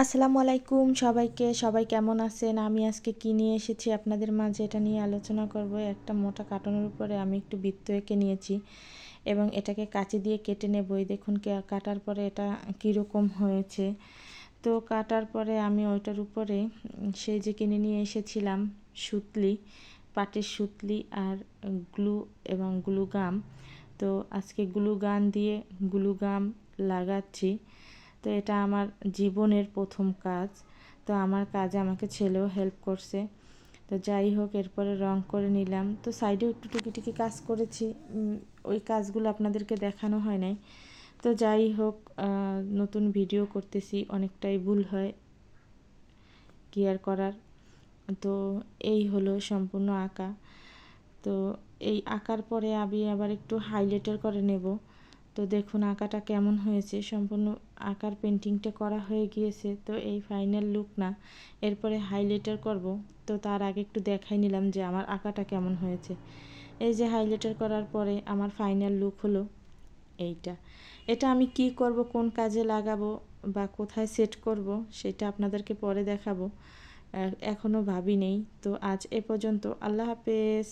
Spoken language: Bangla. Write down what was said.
আসসালামু আলাইকুম সবাইকে। সবাই কেমন আছেন? আমি আজকে কী নিয়ে এসেছি আপনাদের মাঝে এটা নিয়ে আলোচনা করব। একটা মোটা কার্টনের উপরে আমি একটু বৃত্ত এঁকে নিয়েছি এবং এটাকে কাঁচি দিয়ে কেটে নেব। এই দেখুন কাটার পরে এটা কীরকম হয়েছে। তো কাটার পরে আমি ওইটার উপরে সেই যে কিনে নিয়ে এসেছিলাম সুতলি, পাটের সুতলি আর গ্লু এবং গ্লু গাম। তো আজকে গ্লু গান দিয়ে গ্লু গাম লাগাচ্ছি। তো এটা আমার জীবনের প্রথম কাজ। তো আমার কাজে আমাকে ছেলেও হেল্প করছে। তো যাই হোক, এরপরে রং করে নিলাম। তো সাইডেও একটু টুকিটুকি কাজ করেছি, ওই কাজগুলো আপনাদেরকে দেখানো হয় নাই। তো যাই হোক, নতুন ভিডিও করতেছি, অনেকটাই ভুল হয় কি আর করার। তো এই হলো সম্পূর্ণ আঁকা। তো এই আঁকার পরে আমি আবার একটু হাইলাইটার করে নেব। তো দেখুন আঁকাটা কেমন হয়েছে। সম্পূর্ণ আঁকার পেন্টিংটা করা হয়ে গিয়েছে। তো এই ফাইনাল লুক না, এরপরে হাইলাইটার করব। তো তার আগে একটু দেখাই নিলাম যে আমার আঁকাটা কেমন হয়েছে। এই যে হাইলাইটার করার পরে আমার ফাইনাল লুক হলো এইটা। এটা আমি কি করব, কোন কাজে লাগাবো বা কোথায় সেট করব সেটা আপনাদেরকে পরে দেখাবো। এখনও ভাবি নেই। তো আজ এ পর্যন্ত। আল্লাহ হাফেজ।